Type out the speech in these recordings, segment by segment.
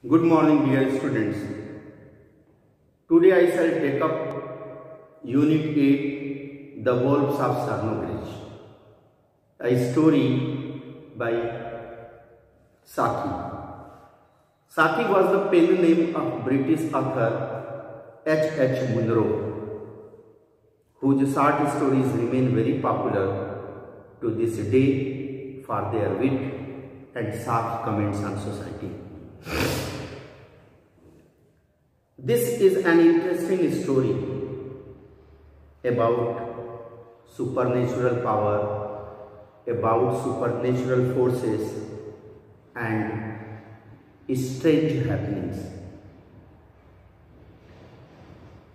Good morning, dear students. Today I shall take up Unit 8, The Wolves of Sarnogrej, a story by Saki. Saki was the pen name of British author H. Munro, whose short stories remain very popular to this day for their wit and sharp comments on society. This is an interesting story about supernatural power, about supernatural forces and strange happenings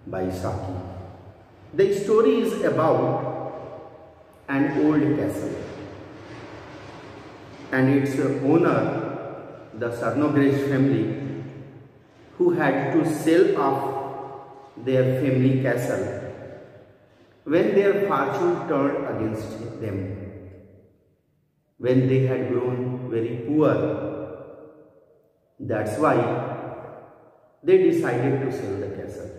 by Saki. The story is about an old castle and its owner, the Sarnogrej family, who had to sell off their family castle when their fortune turned against them, when they had grown very poor. That's why they decided to sell the castle.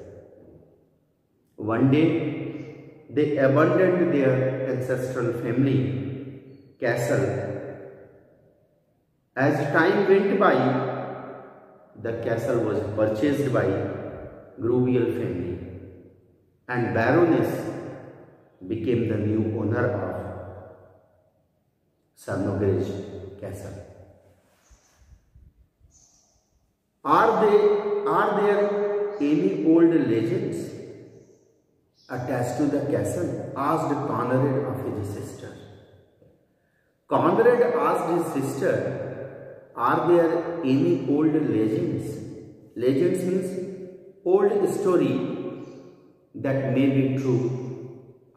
One day, they abandoned their ancestral family castle. As time went by, the castle was purchased by Gruviel family and Baroness became the new owner of Sarnogrej castle. Are there any old legends attached to the castle? Asked Conrad of his sister. Conrad asked his sister, are there any old legends? Legends means old story that may be true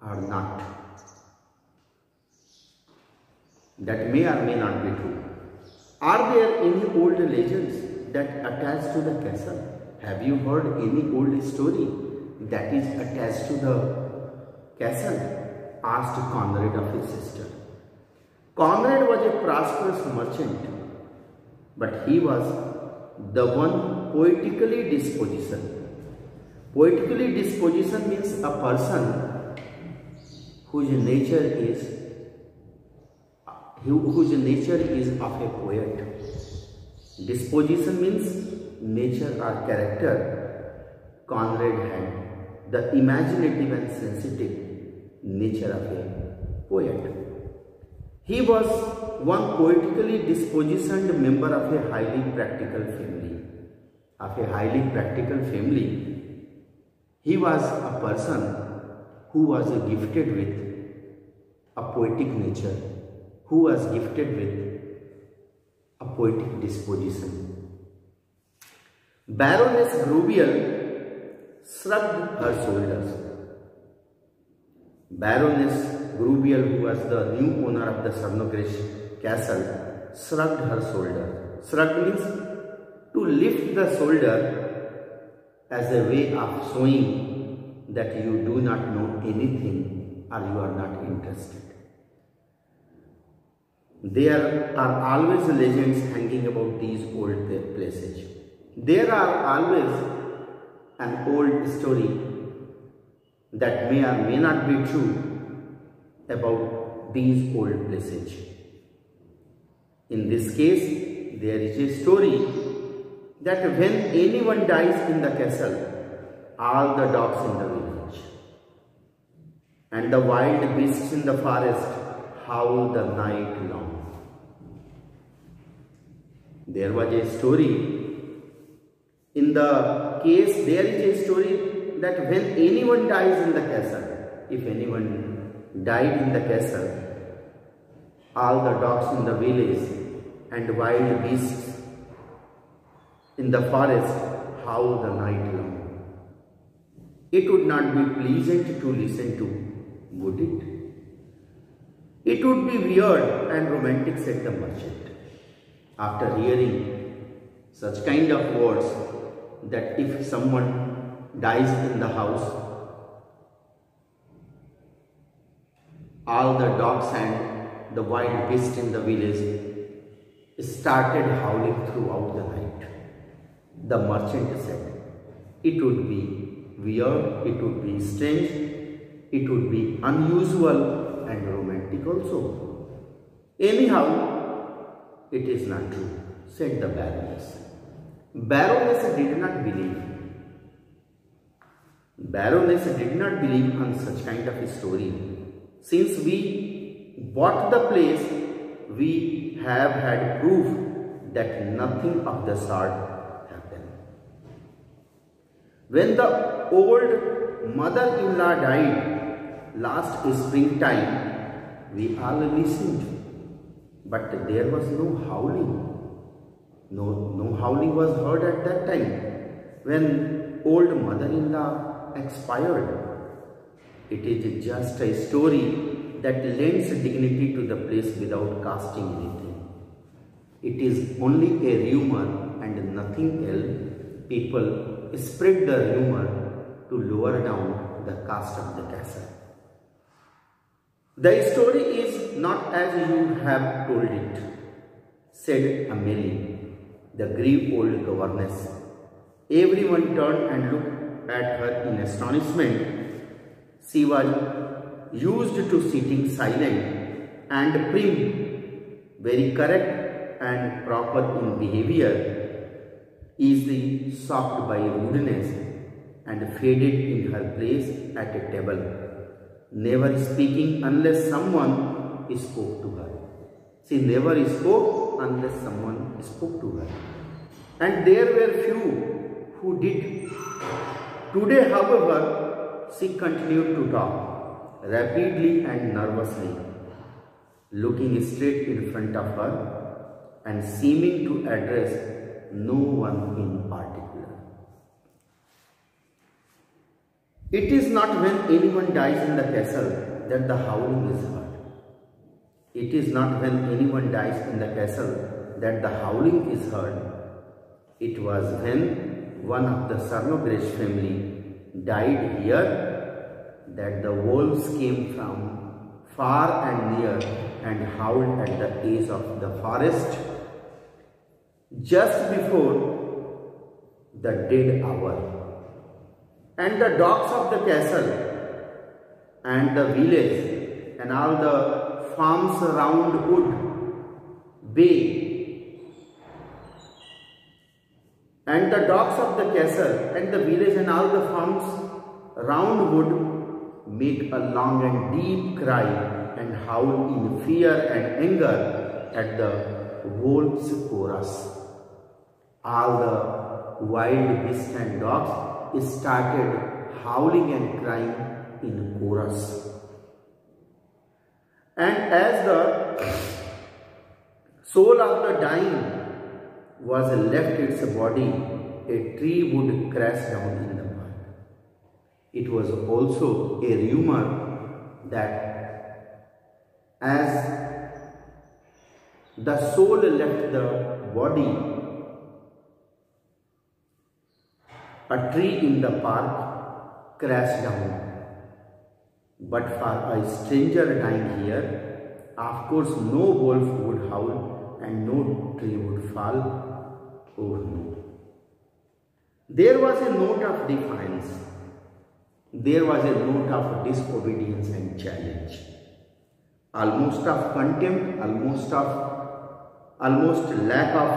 or not. That may or may not be true. Are there any old legends that attach to the castle? Have you heard any old story that is attached to the castle? Asked Conrad of his sister. Conrad was a prosperous merchant, but he was the one poetically disposition. Poetically disposition means a person whose nature is of a poet. Disposition means nature or character. Conrad had the imaginative and sensitive nature of a poet. He was one poetically dispositioned member of a highly practical family. He was a person who was gifted with a poetic nature, who was gifted with a poetic disposition. Baroness Gruviel shrugged her shoulders. Baroness Gruviel, who was the new owner of the Sarnogrej castle, shrugged her shoulder. Shrug means to lift the shoulder as a way of showing that you do not know anything or you are not interested. There are always legends hanging about these old places. There are always an old story that may or may not be true about these old places. In this case, there is a story that when anyone dies in the castle, all the dogs in the village and the wild beasts in the forest howl the night long. There was a story. In the case, there is a story that when anyone dies in the castle, if anyone died in the castle, all the dogs in the village and wild beasts in the forest howl the night long. It would not be pleasant to listen to, would it? It would be weird and romantic, said the merchant. After hearing such kind of words, that if someone dies in the house, all the dogs and the wild beasts in the village started howling throughout the night. The merchant said, "It would be weird, it would be strange, it would be unusual and romantic also. Anyhow, it is not true," said the Baroness. Baroness did not believe. Baroness did not believe on such kind of a story. Since we bought the place, we have had proof that nothing of the sort happened. When the old mother-in-law died last springtime, we all listened, but there was no howling. No howling was heard at that time when old mother-in-law expired. It is just a story that lends dignity to the place without casting anything. It is only a rumor and nothing else. People spread the rumor to lower down the cost of the castle. "The story is not as you have told it," said Amelie, the grave old governess. Everyone turned and looked at her in astonishment. She was used to sitting silent and prim, very correct and proper in behavior, easily shocked by rudeness, and faded in her place at a table, never speaking unless someone spoke to her. She never spoke unless someone spoke to her. And there were few who did. Today, however, she continued to talk rapidly and nervously, looking straight in front of her and seeming to address no one in particular. "It is not when anyone dies in the castle that the howling is heard. It is not when anyone dies in the castle that the howling is heard. It was when one of the Czarnograsz family died here that the wolves came from far and near and howled at the edge of the forest just before the dead hour. And the dogs of the castle and the village and all the farms around Wood Bay and the dogs of the castle and the village and all the farms round Wood made a long and deep cry and howl in fear and anger at the wolves' chorus. All the wild beasts and dogs started howling and crying in chorus. And as the soul of the dying was left its body, a tree would crash down in the mud. It was also a rumor that as the soul left the body, a tree in the park crashed down. But for a stranger dying here, of course no wolf would howl and no tree would fall. Oh no. There was a note of defiance. There was a note of disobedience and challenge. Almost of contempt, almost lack of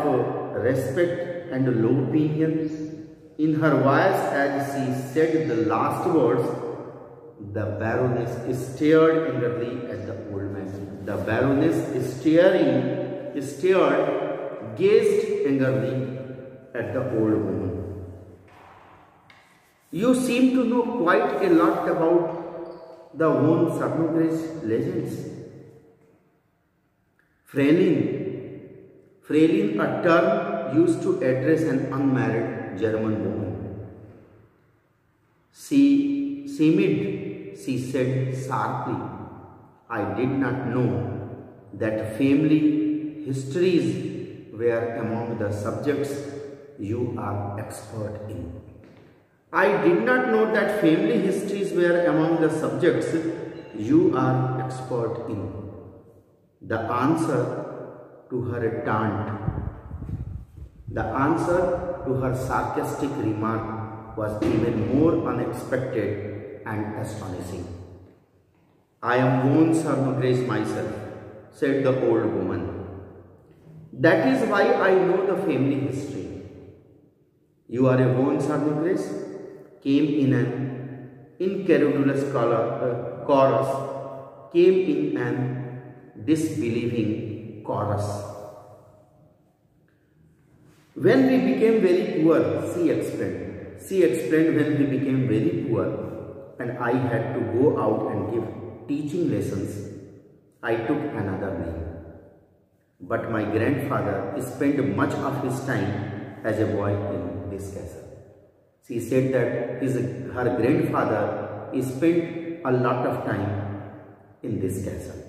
respect and low opinion in her voice as she said the last words. The Baroness stared angrily at the old man. The Baroness gazed angrily at the old woman. "You seem to know quite a lot about the von Czarnograsz legends." Fräulein, a term used to address an unmarried German woman. She said sharply, "I did not know that family histories were among the subjects you are expert in." "I did not know that family histories were among the subjects you are expert in." The answer to her taunt The answer to her sarcastic remark was even more unexpected and astonishing. "I am Von Sarnograce myself," said the old woman. "That is why I know the family history." "You are a Von Sarnograce?" came in an incredulous chorus, came in an disbelieving chorus. "When we became very poor," she explained, "when we became very poor and I had to go out and give teaching lessons, I took another name. But my grandfather spent much of his time as a boy in this castle." She said that her grandfather spent a lot of time in this castle.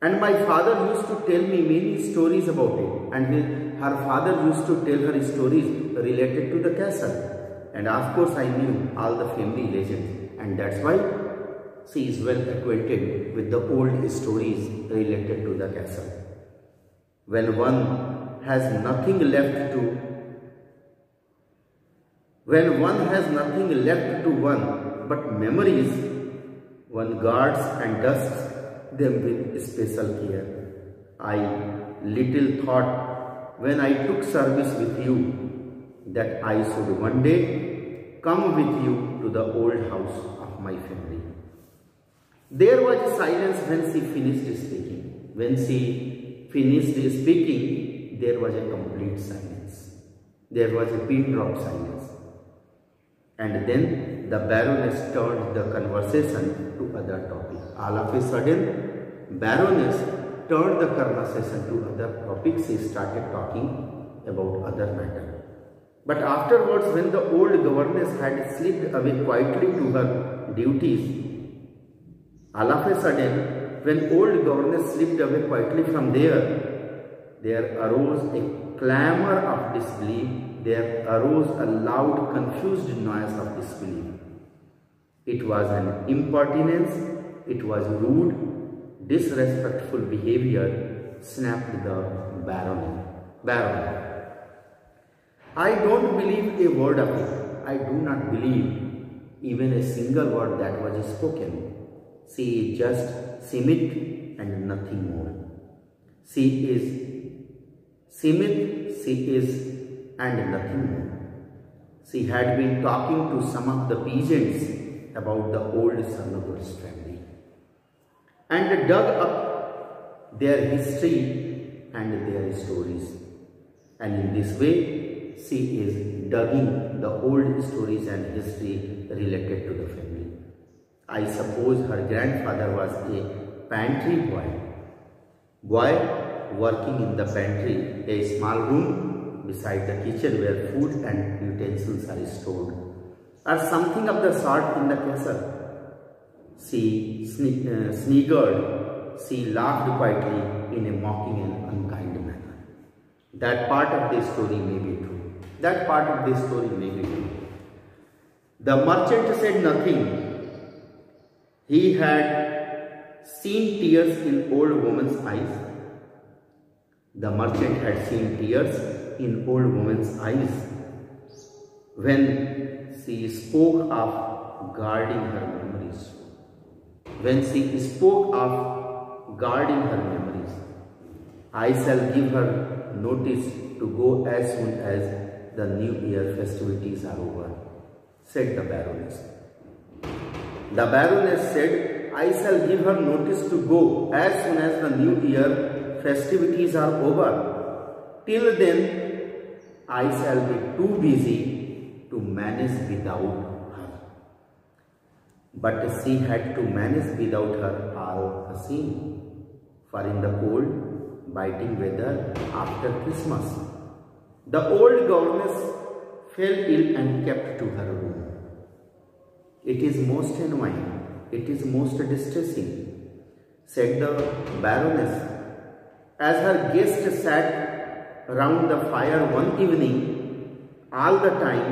"And my father used to tell me many stories about it, and her father used to tell her stories related to the castle. And of course I knew all the family legends, and that's why she is well acquainted with the old stories related to the castle. When one has nothing left to one but memories, one guards and dusts them with special care. I little thought when I took service with you that I should one day come with you to the old house of my family." There was silence when she finished speaking. When she finished speaking, there was a complete silence. There was a pin drop silence. And then the Baroness turned the conversation to other topics. All of a sudden, Baroness turned the conversation to other topics. She started talking about other matters. But afterwards, when the old governess had slipped away quietly to her duties, all of a sudden, when old governess slipped away quietly from there arose a clamor of disbelief. There arose a loud, confused noise of disbelief. It was an impertinence, it was rude, disrespectful behavior, snapped the baron. "I don't believe a word of it. I do not believe even a single word that was spoken. She is just Simit and nothing more. She is Simit, she is and nothing more." She had been talking to some of the peasants about the old Sarnograce family and dug up their history and their stories. And in this way, she is digging the old stories and history related to the family. I suppose her grandfather was a pantry boy working in the pantry, a small room beside the kitchen where food and utensils are stored, or something of the sort in the castle. She sniggered. She laughed quietly in a mocking and unkind manner. That part of the story may be true. The merchant said nothing. He had seen tears in old woman's eyes. The merchant had seen tears in old woman's eyes when she spoke of guarding her memories. "I shall give her notice to go as soon as the New Year festivities are over," said the Baroness. The Baroness said, "I shall give her notice to go as soon as the New Year festivities are over. Till then, I shall be too busy to manage without her." But she had to manage without her all the same, for in the cold, biting weather after Christmas, the old governess fell ill and kept to her room. "It is most annoying, it is most distressing," said the Baroness, as her guest sat round the fire one evening. "All the time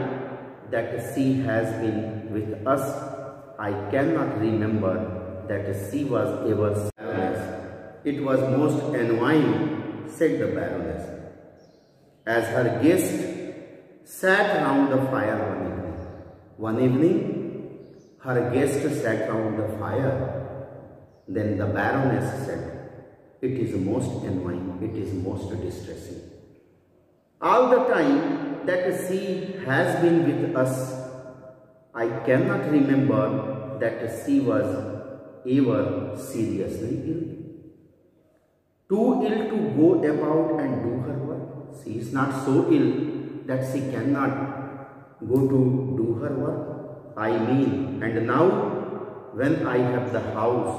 that she has been with us, I cannot remember that she was ever Baroness. It was most annoying," said the Baroness, as her guest sat round the fire one evening. One evening, her guest sat round the fire. Then the Baroness said, "It is most annoying, it is most distressing. All the time that she has been with us, I cannot remember that she was ever seriously ill. Too ill to go about and do her work. She is not so ill that she cannot go to do her work. I mean, and now when I have the house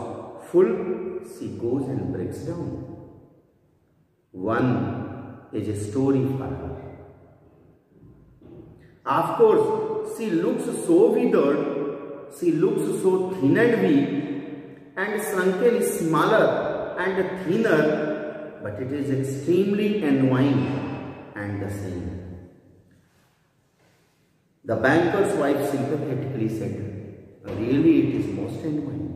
full, she goes and breaks down. One is a story for her. Of course, she looks so withered, she looks so thin and weak, and shrunken smaller and thinner, but it is extremely annoying and the same." The banker's wife sympathetically said, "Really, it is most annoying.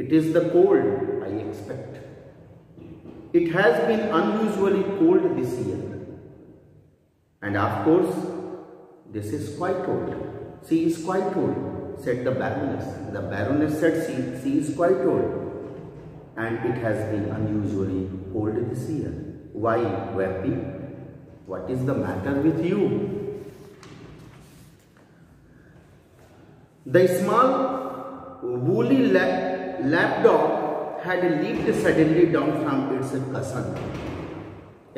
It is the cold, I expect. It has been unusually cold this year. And of course, this is quite old. She is quite old," said the Baroness. The Baroness said, she is quite old. "And it has been unusually cold this year. Why, Wappy? What is the matter with you?" The small woolly lapdog had leaped suddenly down from its cushion.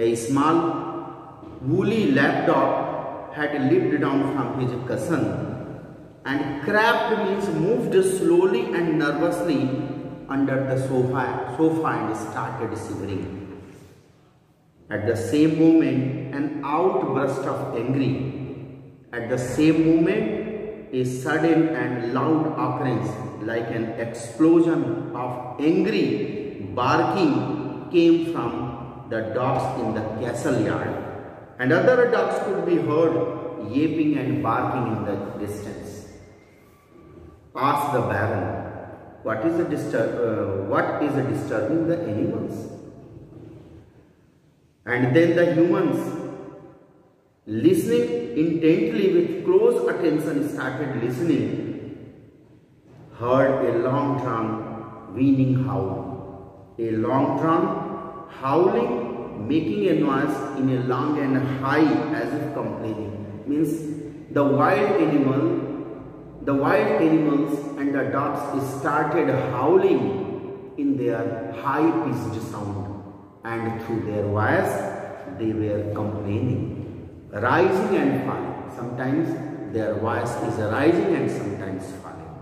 A small woolly lapdog had leaped down from his cushion and crept, means moved slowly and nervously under the sofa and started shivering. At the same moment, an outburst of anger. At the same moment, a sudden and loud occurrence, like an explosion of angry barking, came from the dogs in the castle yard, and other dogs could be heard yapping and barking in the distance. Asked the Baron, what is disturbing the animals? And then the humans, listening intently with close attention, started listening, heard a long-drawn wheezing howl. A long-drawn howling, making a noise in a long and high as if complaining. Means the wild animals and the dogs started howling in their high-pitched sound, and through their voice they were complaining, rising and falling. Sometimes their voice is rising and sometimes falling,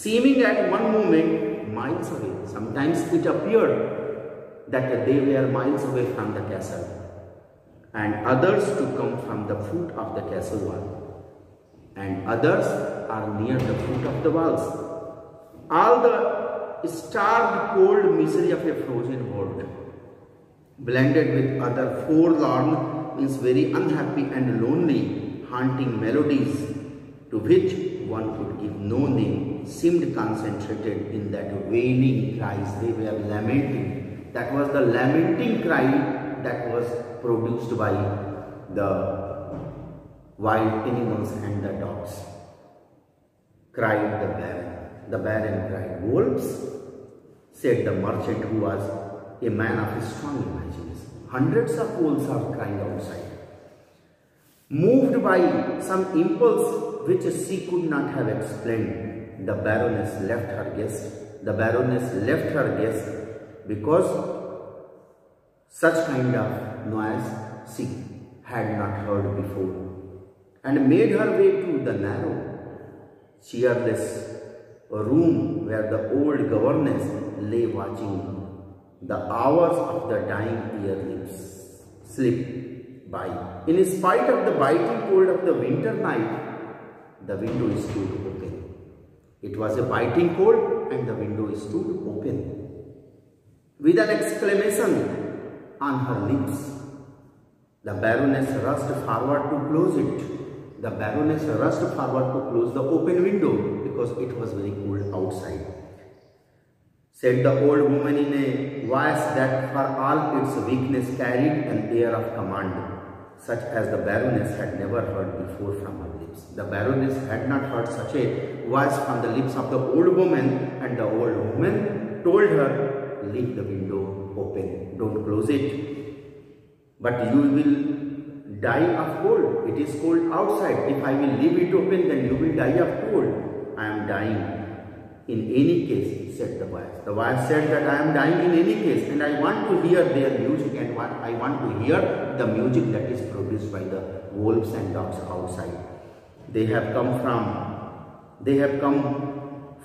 seeming at one moment miles away. Sometimes it appeared that they were miles away from the castle, and others to come from the foot of the castle wall, and others are near the foot of the walls. All the starved cold misery of a frozen world, blended with other forlorn, means very unhappy and lonely, haunting melodies to which one could give no name, seemed concentrated in that wailing cries. They were lamenting. That was the lamenting cry that was produced by the wild animals and the dogs. Cried the Baron. The Baron cried. "Wolves?" said the merchant, who was a man of strong imagination. "Hundreds of wolves are crying outside." Moved by some impulse which she could not have explained, the Baroness left her guest. The Baroness left her guest because such kind of noise she had not heard before, and made her way to the narrow, cheerless room where the old governess lay watching the hours of the dying year slip by. In spite of the biting cold of the winter night, the window stood open. It was a biting cold and the window stood open. With an exclamation on her lips, the Baroness rushed forward to close it. The Baroness rushed forward to close the open window because it was very cold outside. Said the old woman in a voice that for all its weakness carried an air of command. such as the Baroness had never heard before from her lips. The Baroness had not heard such a voice from the lips of the old woman, and the old woman told her, "Leave the window open, don't close it. But you will die of cold. It is cold outside. If I will leave it open, then you will die of cold." "I am dying in any case," said the voice. The voice said that I am dying in any case, and I want to hear their music, and I want to hear the music that is produced by the wolves and dogs outside. They have come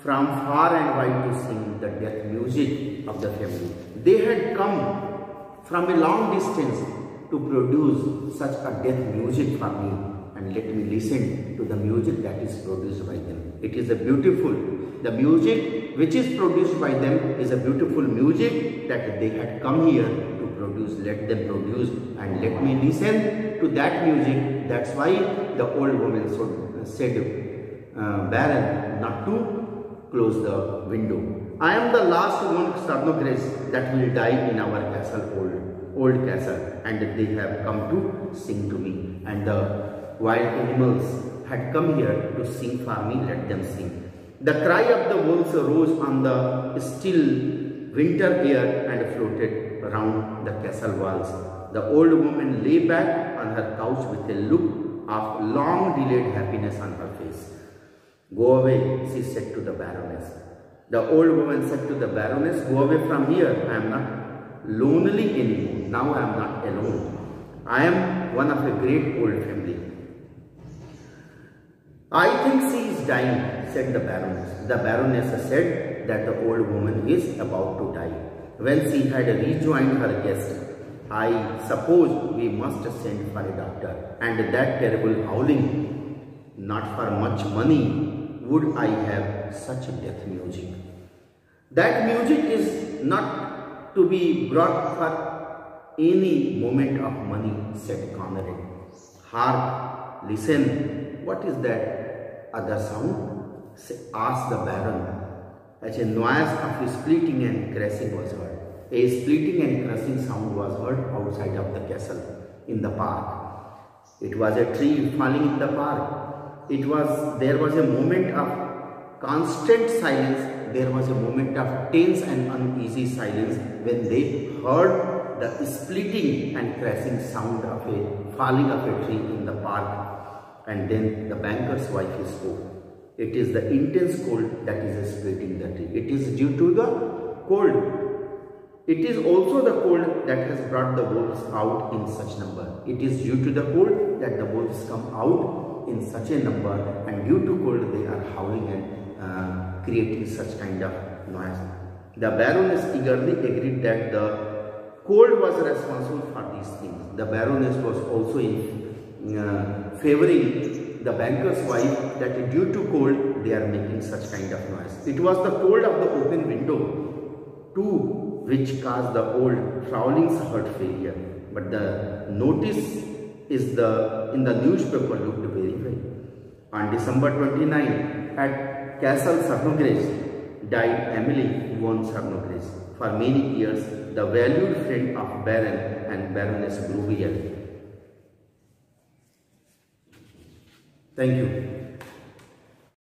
from far and wide to sing the death music of the family. They had come from a long distance to produce such a death music for me, and let me listen to the music that is produced by them. It is a beautiful, the music which is produced by them is a beautiful music that they had come here to produce. Let them produce and let me listen to that music. That's why the old woman said, "Baron, not to close the window. I am the last one Sarnogres that will die in our castle, old castle, and they have come to sing to me. And the wild animals had come here to sing for me. Let them sing." The cry of the wolves rose on the still winter air and floated around the castle walls. The old woman lay back on her couch with a look of long delayed happiness on her face. "Go away," she said to the Baroness. The old woman said to the Baroness, "Go away from here. I am not lonely anymore. Now I am not alone. I am one of a great old family." "I think she is dying," said the Baroness. The Baroness said that the old woman is about to die. When she had rejoined her guest, "I suppose we must send for a doctor. And that terrible howling, not for much money would I have such death music." "That music is not to be brought for any moment of money," said Conrad. "Hark, listen, what is that other sound?" asked the Baron. As a noise of splitting and crashing was heard. A splitting and crashing sound was heard outside of the castle in the park. It was a tree falling in the park. There was a moment of constant silence. There was a moment of tense and uneasy silence when they heard the splitting and crashing sound of a falling of a tree in the park. And then the banker's wife spoke. "It is the intense cold that is splitting the tree. It is due to the cold. It is also the cold that has brought the wolves out in such number. It is due to the cold that the wolves come out in such a number, and due to cold they are howling and creating such kind of noise." The Baroness eagerly agreed that the cold was responsible for these things. The Baroness was also favoring the banker's wife that due to cold they are making such kind of noise. It was the cold of the open window too which caused the old Frowling's heart failure. But the notice in the newspaper looked very well. On December 29, at Castle Sarnogres, died Emily von Sarnogres. For many years, the valued friend of Baron and Baroness Brugiel. Thank you.